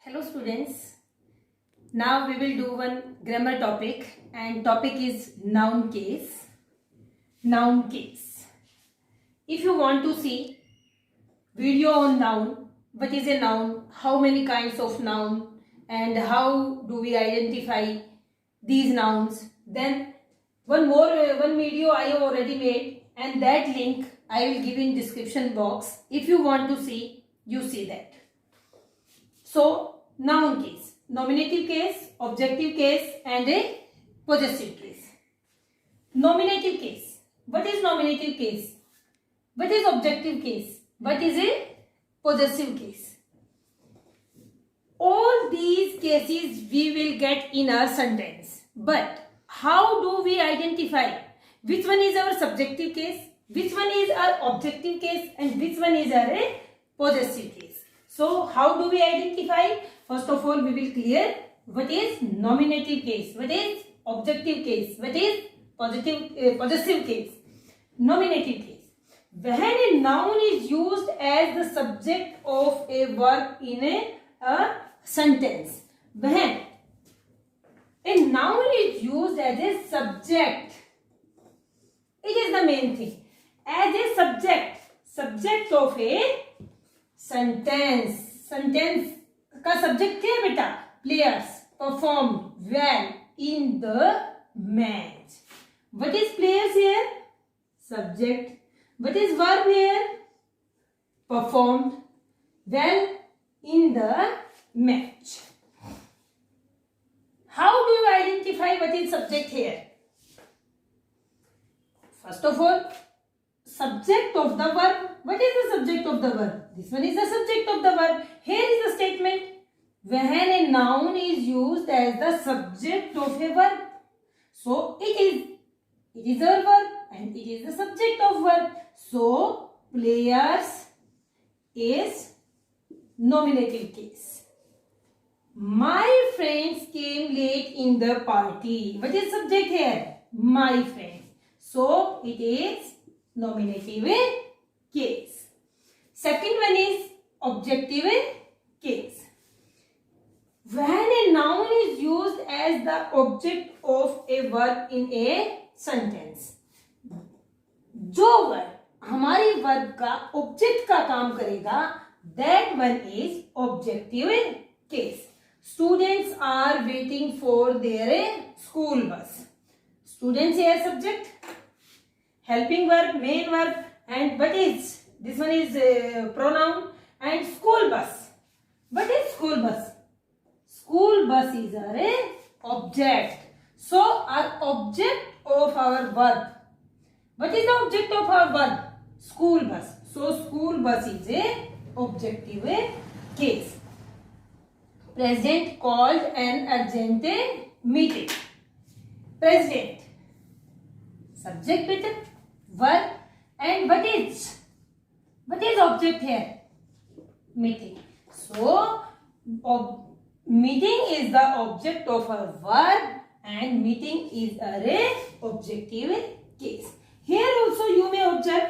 Hello students, now we will do one grammar topic and topic is noun case. Noun case. If you want to see video on noun, what is a noun, how many kinds of noun and how do we identify these nouns, then one video I have already made and that link I will give in description box. If you want to see, you see that. So, noun case, nominative case, objective case and a possessive case. Nominative case. What is nominative case? What is objective case? What is a possessive case? All these cases we will get in our sentence. But how do we identify which one is our subjective case, which one is our objective case and which one is our possessive case? So, how do we identify? First of all, we will clear what is nominative case, what is objective case, what is possessive case. Nominative case. When a noun is used as the subject of a verb in a sentence. When a noun is used as a subject, it is the main thing. As a subject of a sentence. Sentence का subject क्या है बेटा? Players performed well in the match. What is players here? Subject. What is verb here? Performed well in the match. How do you identify what is subject here? First of all, subject of the verb. What is the subject of the verb? This one is the subject of the verb. Here is the statement. When a noun is used as the subject of a verb, so it is a verb and it is the subject of verb. So players is nominative case. My friends came late in the party. What is subject here? My friends. So it is nominative case. Second one is objective case. When a noun is used as the object of a verb in a sentence. जो verb हमारी verb का object का काम करेगा, that one is objective case. Students are waiting for their school bus. Students here subject, helping verb, main verb, and what is this one is pronoun and school bus. What is school bus? School bus is our object. So our object of our verb. What is the object of our verb? School bus. So school bus is a objective case. President called an urgent meeting. President. Subject with verb and what is object here? Meeting. So meeting is the object of a verb and meeting is a objective case. Here also you may observe.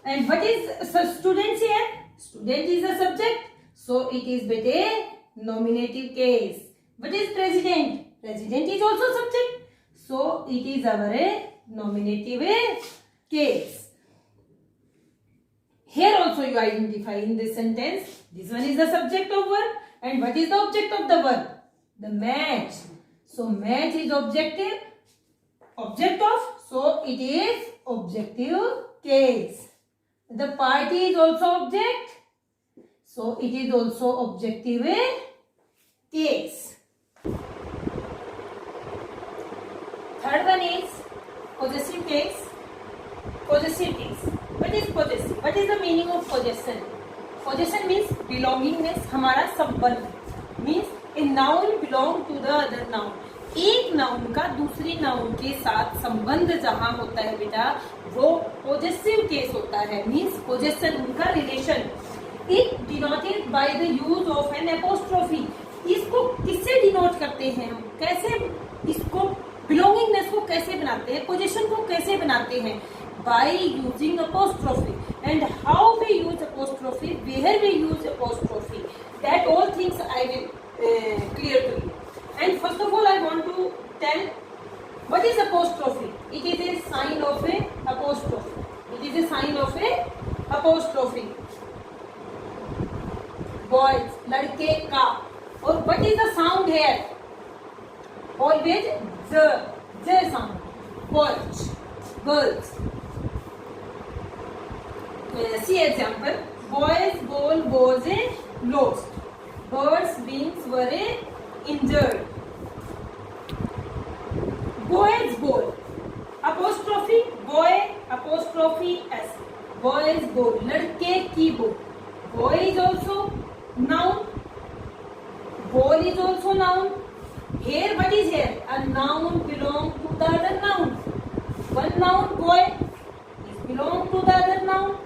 And what is students here? Student is the subject. So it is but a nominative case. What is president? President is also subject. So it is our nominative case. Here also you identify in this sentence. This one is the subject of verb. And what is the object of the verb? The match. So match is objective. Object of. So it is objective case. The party is also object. So it is also objective case. Third one is possessive case. Possessive case. What is possessive? What is the meaning of possession? Possession means belongingness. हमारा संबंध means a noun belong to the other noun. एक noun का दूसरी noun के साथ संबंध जहां होता है बेटा, वो पोजेसिव केस होता है. मीन्स पोजेशन, उनका relation. It denoted by the use of an apostrophe. इसको किससे डिनोट करते हैं हम? कैसे इसको बिलोंगिंगनेस को कैसे बनाते हैं, पोजेशन को कैसे बनाते हैं? By using apostrophe. And how we use apostrophe, where we use apostrophe, that all things I will clear to you. And first of all, I want to tell what is apostrophe. It is a sign of a apostrophe. It is a sign of a apostrophe. Boys, लड़के का. Or what is the sound here? Always the sound. Boys, girls. See example. Boy's ball was lost. Bird's wings were injured. Boy's ball. Apostrophe boy, apostrophe s. Boy's ball. लड़के की ball. Boy is also noun. Ball is also noun. Here, what is here? A noun belong to the other noun. One noun boy is belong to the other noun.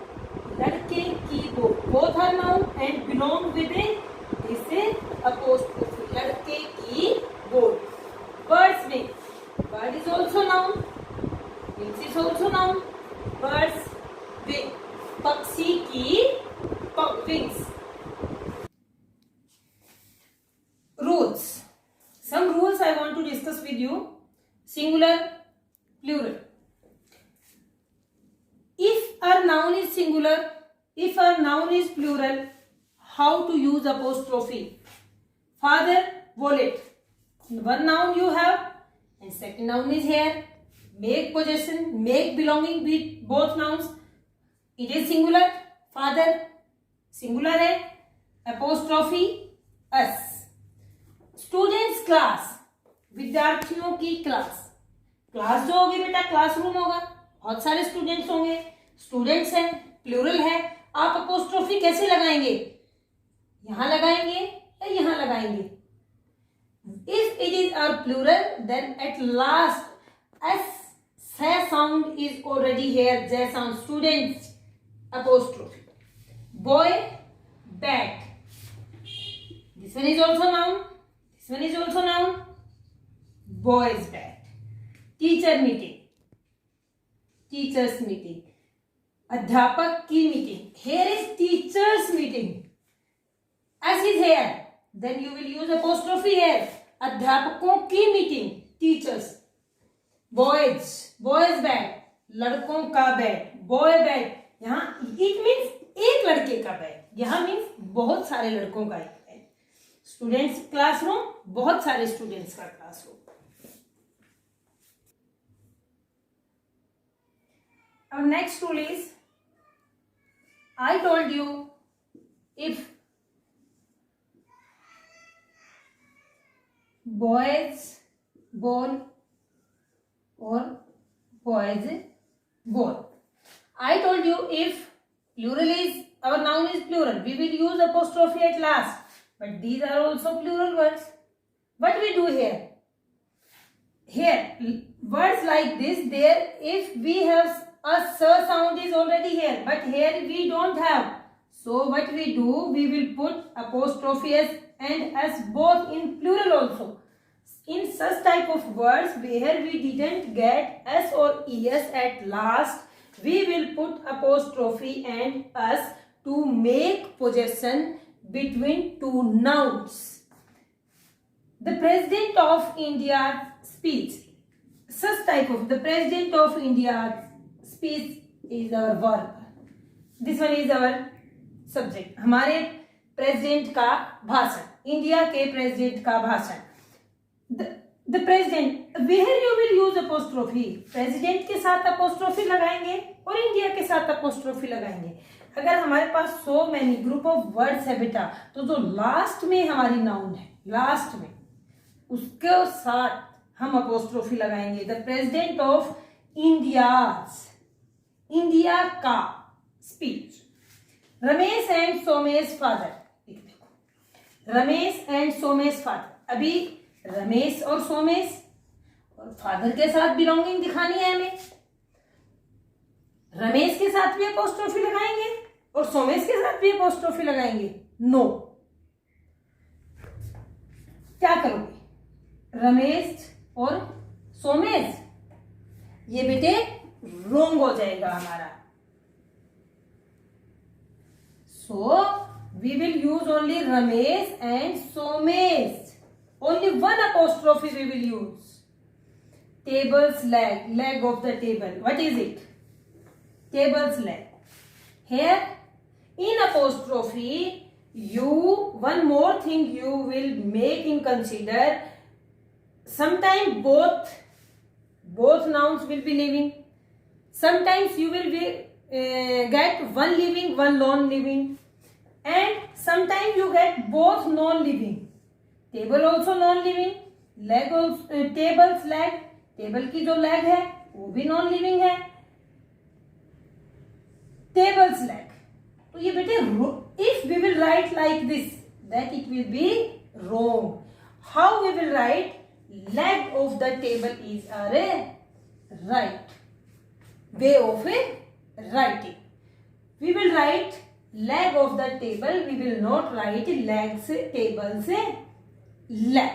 लड़के की ball. Both are noun and belong with a this apostrophe. लड़के की ball. Bird's wing. Bird is also noun. Wings is also noun. Bird's wing. पक्षी की wings. Rules. Some rules I want to discuss with you. Singular, plural. If a noun is singular, if a noun is plural, how to use apostrophe? Father, wallet. One noun you have and second noun is here. Make possession, make belonging with both nouns. It is singular. Father, singular है. Apostrophe, us. Students class, विद्यार्थियों की class. Class जो होगी बेटा classroom होगा, बहुत सारे students होंगे. स्टूडेंट्स हैं, प्लूरल है. आप अपोस्ट्रोफी कैसे लगाएंगे? यहां लगाएंगे या यहां लगाएंगे? If it is a plural then at last S sound is already here. J sound. Students apostrophe. Boy bat. This one is also noun. This one is also noun. Boys bat. Teacher meeting. Teachers meeting. अध्यापक की meeting. Here is teachers meeting. As is here. Then you will use apostrophe here. अध्यापकों की meeting. Teachers. Boys. Boys bat. लड़कों का bat. Boy bat. यहाँ it means एक लड़के का बैट. यहाँ means बहुत सारे लड़कों का. स्टूडेंट्स क्लासरूम, बहुत सारे स्टूडेंट्स का classroom. Our next rule is, I told you, if boys ball or boys ball. I told you if plural is, our noun is plural, we will use apostrophe at last. But these are also plural words. What we do here? Here, words like this, there, if we have a s sound is already here, but here we don't have. So what we do, we will put apostrophe s and s both in plural also. In such type of words where we didn't get s or es at last, we will put apostrophe and s to make possession between two nouns. The President of India speech. Such type of the President of India speech is our verb. This one is our subject. हमारे president का भाषण, India के president का भाषण. The President, where you will use apostrophe. President के साथ apostrophe लगाएंगे और इंडिया के साथ apostrophe लगाएंगे. अगर हमारे पास so many group of words है बेटा, तो जो लास्ट में हमारी नाउन है, लास्ट में उसके साथ हम अपोस्ट्रोफी लगाएंगे. The president of India, India का speech. Ramesh and Somesh father. देखो, रमेश एंड सोमेश फादर. अभी रमेश और सोमेश और फादर के साथ बिलोंगिंग दिखानी है हमें. रमेश के साथ भी अपोस्ट्रोफी लगाएंगे और सोमेश के साथ भी अपोस्ट्रोफी लगाएंगे? नो. क्या करोगे? रमेश और सोमेश, ये बेटे रोंग हो जाएगा हमारा. सो we will use only Ramesh and Somesh. Only one apostrophe we will use. Table's leg, leg of the table. What is it? Table's leg. Here, in apostrophe, one more thing you will make in consider. Sometimes both nouns will be living. Sometimes you will get one living, one non-living, and sometimes you get both non-living. Table also non-living, leg also table's leg, table की जो leg है वो भी non-living है. Table's leg. तो ये बेटे if we will write like this, that it will be wrong. How we will write? Leg of the table is a right way of writing. We will write leg of the table. We will not write leg से table से leg.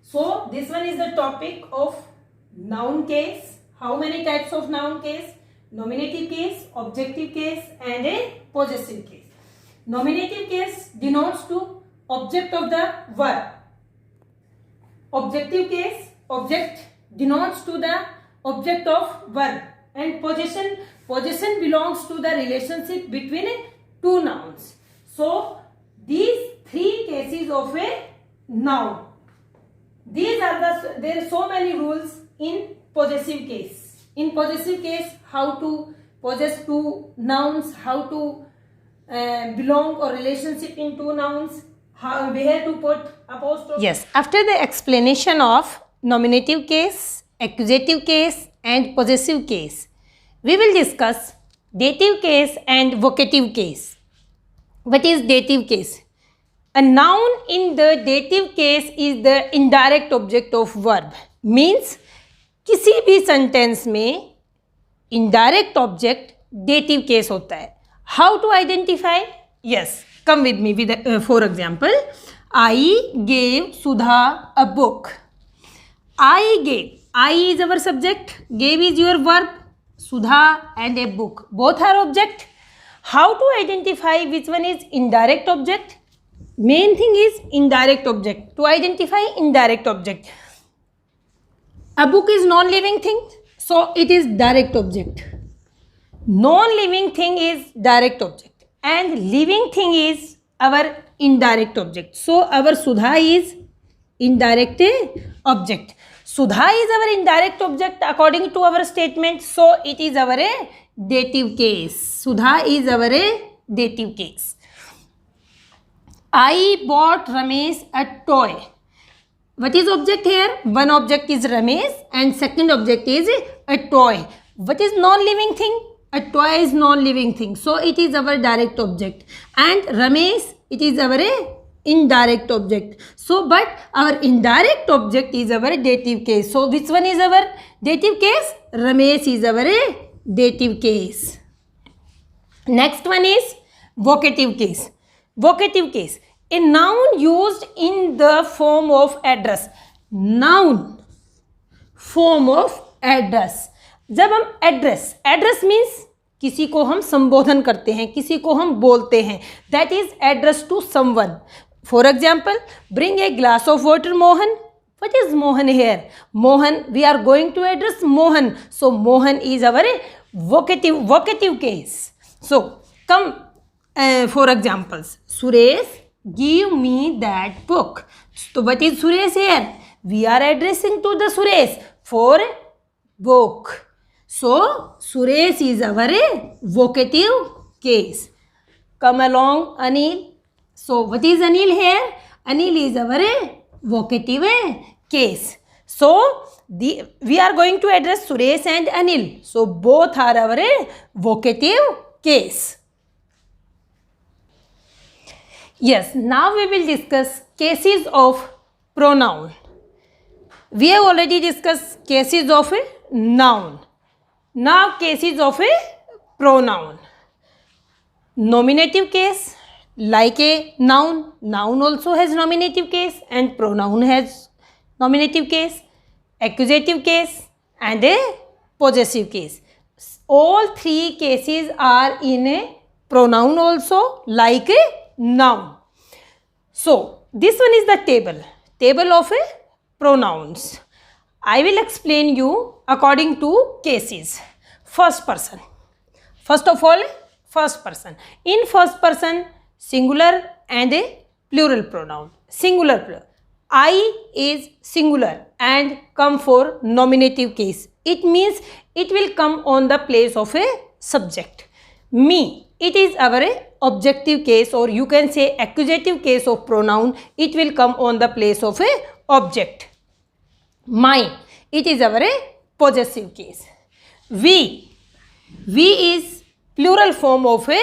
So this one is the topic of noun case. How many types of noun case? Nominative case, objective case, and a possessive case. Nominative case denotes to object of the verb. Objective case, object denotes to the object of verb. And possession belongs to the relationship between two nouns. So these three cases of a noun. There are so many rules in possessive case. In possessive case, how to possess two nouns, how to belong or relationship in two nouns, where to put apostrophe. Yes, after the explanation of nominative case, accusative case and possessive case, we will discuss dative case and vocative case. What is dative case? A noun in the dative case is the indirect object of verb. Means किसी भी sentence में indirect object dative case होता है. How to identify? Yes, come with me with for example, I gave Sudha a book. I gave. I is our subject, gave is your verb, Sudha and a book. Both are object. How to identify which one is indirect object? Main thing is indirect object. To identify indirect object. A book is non-living thing, so it is direct object. Non-living thing is direct object and living thing is our indirect object. So our Sudha is indirect object. Sudha is our indirect object according to our statement, so it is our dative case. Sudha is our dative case. I bought Ramesh a toy. What is object here? One object is Ramesh and second object is a toy. What is non-living thing? A toy is non-living thing. So it is our direct object. And Ramesh, it is our indirect object. So but our indirect object is our dative case. So which one is our dative case? Ramesh is our dative case. Next one is vocative case. Vocative case. A noun used in the form of address. Noun form of address. जब हम address means किसी को हम संबोधन करते हैं, किसी को हम बोलते हैं, that is address to someone. For example, bring a glass of water Mohan. What is Mohan here? Mohan, we are going to address Mohan. So Mohan is our vocative case. So come for examples. Suresh, give me that book. So what is Suresh here? We are addressing to the Suresh for book. So Suresh is our vocative case. Come along, Anil. So what is Anil here? Anil is our vocative case. So we are going to address Suresh and Anil. So both are our vocative case. Yes, now we will discuss cases of pronoun. We have already discussed cases of a noun. Now cases of a pronoun. Nominative case, like a noun. Noun also has nominative case and pronoun has nominative case. Accusative case and a possessive case. All three cases are in a pronoun also, like a noun. So this one is the table of pronouns. I will explain you according to cases. First person. First of all, first person. In first person, singular and a plural pronoun. Singular plural. I is singular and come for nominative case. It means it will come on the place of a subject. Me, it is our objective case, or you can say accusative case of pronoun. It will come on the place of a object. Mine, it is our possessive case. We is plural form of a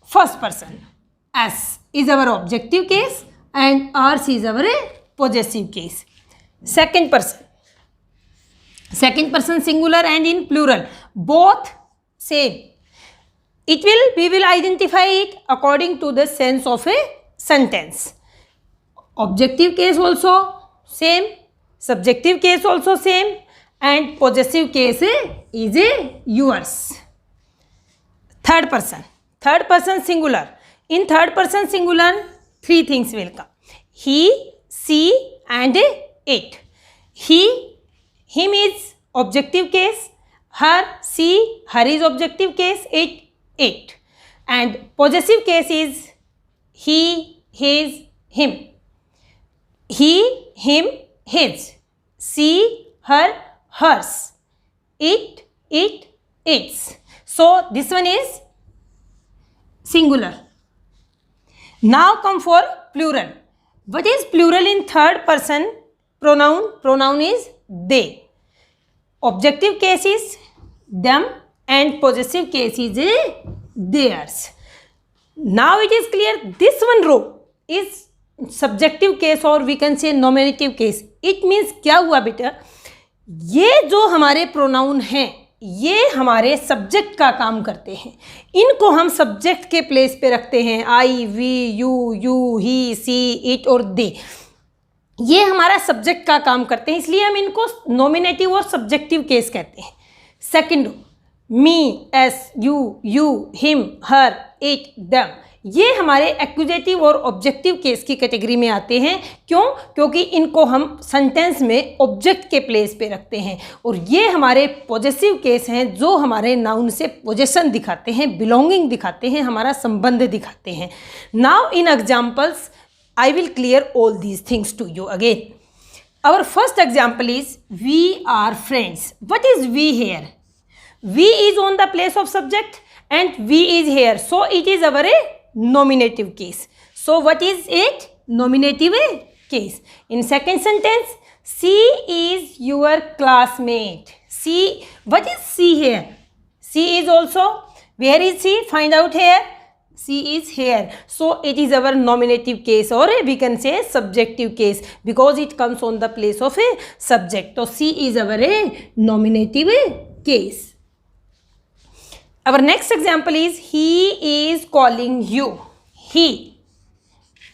first person. S is our objective case and ours is our possessive case. Second person singular and in plural, both same. We will identify it according to the sense of a sentence. Objective case also same, subjective case also same, and possessive case is yours. Third person singular. In third person singular, three things will come: he, she and it. Him is objective case, her, she, her is objective case, it. And possessive case is he, his, him. He, him, his. She, her, hers. It, its. So this one is singular. Now come for plural. What is plural in third person pronoun? Pronoun is they. Objective case is them and possessive case is theirs. Now it is clear this one row is subjective case or we can say nominative case. It means क्या हुआ बेटा, ये जो हमारे pronoun हैं ये हमारे subject का काम करते हैं. इनको हम सब्जेक्ट के प्लेस पे रखते हैं. I, we, you, he, she, it और दे. ये हमारा सब्जेक्ट का काम करते हैं, इसलिए हम इनको नॉमिनेटिव और सब्जेक्टिव केस कहते हैं. Second, me, S, you, him, her, it, them, ये हमारे एक्यूजेटिव और ऑब्जेक्टिव केस की कैटेगरी में आते हैं. क्यों? क्योंकि इनको हम सेंटेंस में ऑब्जेक्ट के प्लेस पे रखते हैं. और ये हमारे पॉजेसिव केस हैं जो हमारे नाउन से पोजेशन दिखाते हैं, बिलोंगिंग दिखाते हैं, हमारा संबंध दिखाते हैं. Now in examples I will clear all these things to you again. Our first example is we are friends. What is we here? We is on the place of subject and we is here. So it is our nominative case. So what is it? Nominative case. In second sentence, she is your classmate. She, what is she here? She is also, where is she? Find out here. She is here. So it is our nominative case or we can say subjective case because it comes on the place of a subject. So she is our nominative case. Our next example is he is calling you. He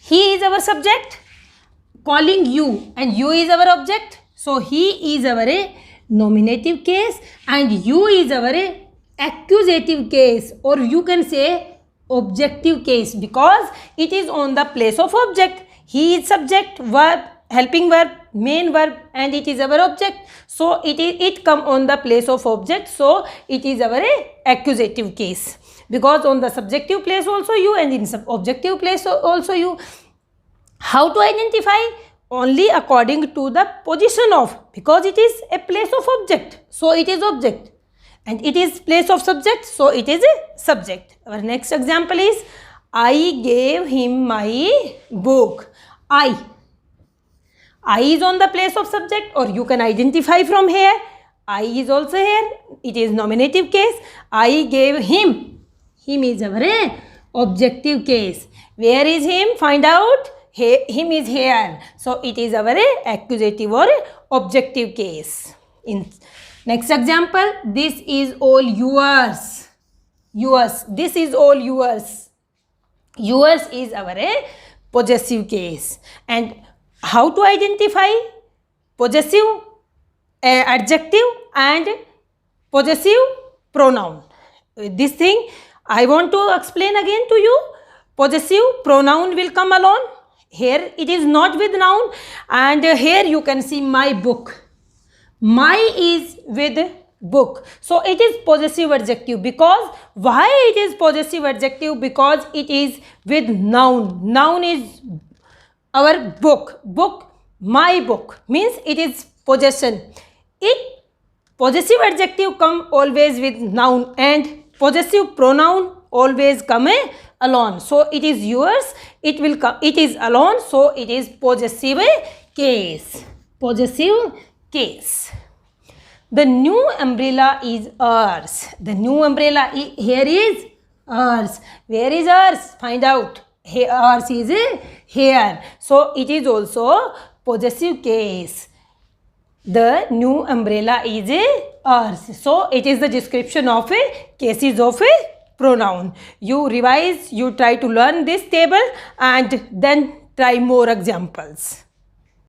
is our subject, calling you, and you is our object. So he is our nominative case and you is our accusative case or you can say objective case because it is on the place of object. He is subject, verb, helping verb, main verb, and it is our object. So it come on the place of object. So it is our accusative case because on the subjective place also you and in objective place also you. How to identify? Only according to the position of, because it is a place of object. So it is object. And it is place of subject, so it is a subject. Our next example is I gave him my book. I is on the place of subject or you can identify from here. I is also here. It is nominative case. I gave him. Him is our objective case. Where is him? Find out. Him is here. So it is our accusative or objective case. In next example, this is all yours. Yours. This is all yours. Yours is our possessive case. And how to identify possessive adjective and possessive pronoun? This thing I want to explain again to you. possessive pronoun will come alone. Here it is not with noun, and here you can see my book. My is with book, so it is possessive adjective. Because why it is possessive adjective? Because it is with noun. Noun is our book. My book means it is possession. It possessive adjective come always with noun, and possessive pronoun always come alone. So it is yours, it will come, it is alone, so it is possessive case. Possessive case. The new umbrella is ours. The new umbrella here is ours. Where is ours? Find out. Here, ours is here. So it is also possessive case. The new umbrella is ours. So it is the description of cases of pronoun. You revise, you try to learn this table and then try more examples.